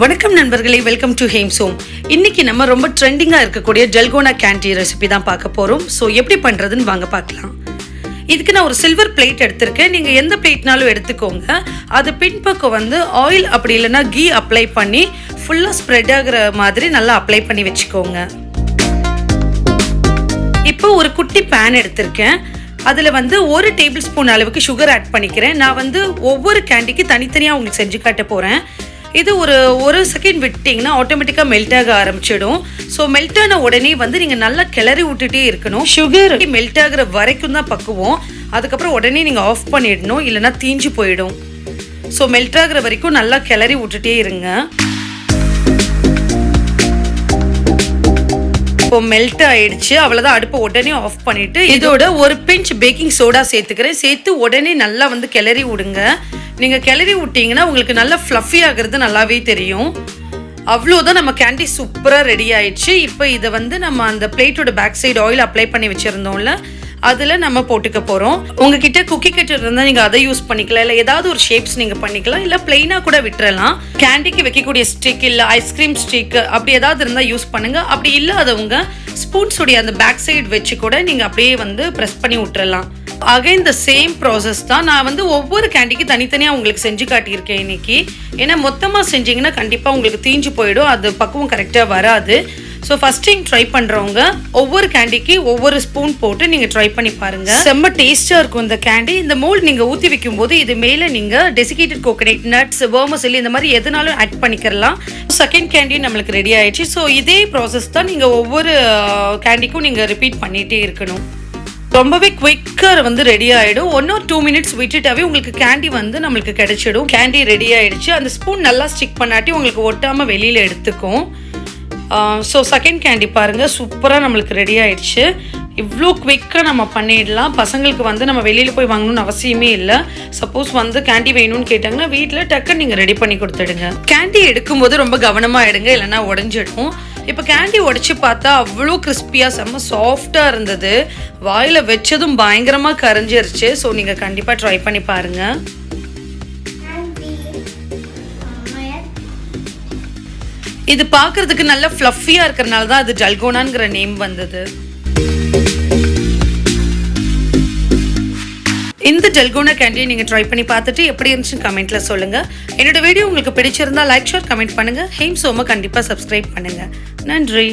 வணக்கம் நண்பர்களே, welcome to ஹேம்ஸ் home. இன்னைக்கு நம்ம ரொம்ப ட்ரெண்டிங்காக இருக்கக்கூடிய டல்கோனா கேண்டி ரெசிபி தான் பார்க்க போகிறோம். ஸோ எப்படி பண்ணுறதுன்னு வாங்க பார்க்கலாம். இதுக்கு நான் ஒரு சில்வர் பிளேட் எடுத்திருக்கேன். நீங்கள் எந்த பிளேட்னாலும் எடுத்துக்கோங்க. அது பின்பக்கம் ஆயில் அப்படி இல்லைன்னா கீ அப்ளை பண்ணி ஃபுல்லாக ஸ்ப்ரெட் ஆகிற மாதிரி நல்லா அப்ளை பண்ணி வச்சுக்கோங்க. இப்போ ஒரு குட்டி பேன் எடுத்திருக்கேன். அதில் 1 டேபிள் ஸ்பூன் அளவுக்கு சுகர் ஆட் பண்ணிக்கிறேன். நான் ஒவ்வொரு கேண்டிக்கு தனித்தனியாக உங்களுக்கு செஞ்சு காட்ட போகிறேன். இது ஒரு செகண்ட் விட்டிங்கன்னா ஆட்டோமேட்டிக்காக மெல்ட் ஆக ஆரம்பிச்சிடும். ஸோ மெல்ட் ஆன உடனே நீங்கள் நல்லா கிளறி விட்டுட்டே இருக்கணும். சுகர் மெல்ட் ஆகிற வரைக்கும் தான் பக்குவோம். அதுக்கப்புறம் உடனே நீங்கள் ஆஃப் பண்ணிடணும், இல்லைன்னா தீஞ்சு போயிடும். ஸோ மெல்ட் ஆகிற வரைக்கும் நல்லா கிளறி விட்டுட்டே இருங்க. இப்போ மெல்ட் ஆயிடுச்சு, அவ்வளோதான். அடுப்பை உடனே ஆஃப் பண்ணிட்டு இதோட ஒரு பிஞ்ச் பேக்கிங் சோடா சேர்த்துக்கிறேன். சேர்த்து உடனே நல்லா கிளறி விடுங்க. நீங்கள் கிளறி விட்டீங்கன்னா உங்களுக்கு நல்லா ஃப்ளஃபி ஆகிறது நல்லாவே தெரியும். அவ்வளோதான், நம்ம கேண்டி சூப்பராக ரெடி ஆயிடுச்சு. இப்போ இதை நம்ம அந்த பிளேட்டோட பேக் சைடு ஆயில் அப்ளை பண்ணி வச்சுருந்தோம்ல, அதில் நம்ம போட்டுக்க போகிறோம். உங்ககிட்ட குக்கி கட்டர் இருந்தால் நீங்கள் அதை யூஸ் பண்ணிக்கலாம், இல்லை ஏதாவது ஒரு ஷேப்ஸ் நீங்கள் பண்ணிக்கலாம், இல்லை பிளெயினாக கூட விட்டுறலாம். கேண்டிக்கு வைக்கக்கூடிய ஸ்டிக் இல்லை ஐஸ்கிரீம் ஸ்டிக் அப்படி ஏதாவது இருந்தால் யூஸ் பண்ணுங்கள். அப்படி இல்லாதவங்க ஸ்பூன்ஸுடைய அந்த பேக் சைடு வச்சு கூட நீங்கள் அப்படியே ப்ரெஸ் பண்ணி விட்டுறலாம். அகைன் த சேம் ப்ராசஸ் தான். நான் ஒவ்வொரு கேண்டிக்கு தனித்தனியாக உங்களுக்கு செஞ்சு காட்டியிருக்கேன் இன்னைக்கு. ஏன்னா மொத்தமாக செஞ்சிங்கன்னா கண்டிப்பாக உங்களுக்கு தீஞ்சு போயிடும், அது பக்குவம் கரெக்டாக வராது. ஸோ ஃபஸ்ட் டைம் ட்ரை பண்ணுறவங்க ஒவ்வொரு கேண்டிக்கு ஒவ்வொரு ஸ்பூன் போட்டு நீங்கள் ட்ரை பண்ணி பாருங்கள். செம்ம டேஸ்ட்டாக இருக்கும் இந்த கேண்டி. இந்த மோல்ட் நீங்கள் ஊற்றி வைக்கும் போது இது மேலே நீங்கள் டெசிகேட்டட் கோகனட், நட்ஸ், வேர்மசிலி இந்த மாதிரி எதுனாலும் ஆட் பண்ணிக்கலாம். செகண்ட் கேண்டி நம்மளுக்கு ரெடி ஆயிடுச்சு. ஸோ இதே ப்ராசஸ் தான் நீங்கள் ஒவ்வொரு கேண்டிக்கும் நீங்கள் ரிப்பீட் பண்ணிகிட்டே இருக்கணும். ரொம்பவே குயிக்காக ரெடி ஆகிடும். 1 or 2 minutes விட்டுட்டாவே உங்களுக்கு கேண்டி நம்மளுக்கு கிடைச்சிடும். கேண்டி ரெடி ஆகிடுச்சு. அந்த ஸ்பூன் நல்லா ஸ்டிக் பண்ணாட்டி உங்களுக்கு ஒட்டாமல் வெளியில் எடுத்துக்கும். ஸோ செகண்ட் கேண்டி பாருங்கள், சூப்பராக நம்மளுக்கு ரெடி ஆகிடுச்சு. இவ்வளோ குவிக்காக நம்ம பண்ணிடலாம். பசங்களுக்கு நம்ம வெளியில் போய் வாங்கணும்னு அவசியமே இல்லை. சப்போஸ் கேண்டி வேணும்னு கேட்டாங்கன்னா வீட்டில் டக்குன்னு நீங்கள் ரெடி பண்ணி கொடுத்துடுங்க. கேண்டி எடுக்கும்போது ரொம்ப கவனமாக எடுங்க, இல்லைன்னா உடஞ்சிடும். இப்போ கேண்டி உடைச்சு பார்த்தா அவ்வளோ கிறிஸ்பியாக செம்ம சாஃப்டாக இருந்தது. வாயில் வச்சதும் பயங்கரமாக கரைஞ்சிருச்சு. ஸோ நீங்கள் கண்டிப்பாக ட்ரை பண்ணி பாருங்கள். இது பார்க்கறதுக்கு நல்ல ஃப்ளஃபியாக இருக்கிறனால தான் அது டல்கோனாங்கிற நேம் வந்தது. இந்த டல்கோனா கேண்டியை நீங்கள் ட்ரை பண்ணி பார்த்துட்டு எப்படி இருந்துச்சுன்னு கமெண்ட்டில் சொல்லுங்கள். என்னோட வீடியோ உங்களுக்கு பிடிச்சிருந்தா லைக், ஷேர், கமெண்ட் பண்ணுங்கள். ஹேம்ஸ் ஹோமை கண்டிப்பாக சப்ஸ்கிரைப் பண்ணுங்கள். நன்றி.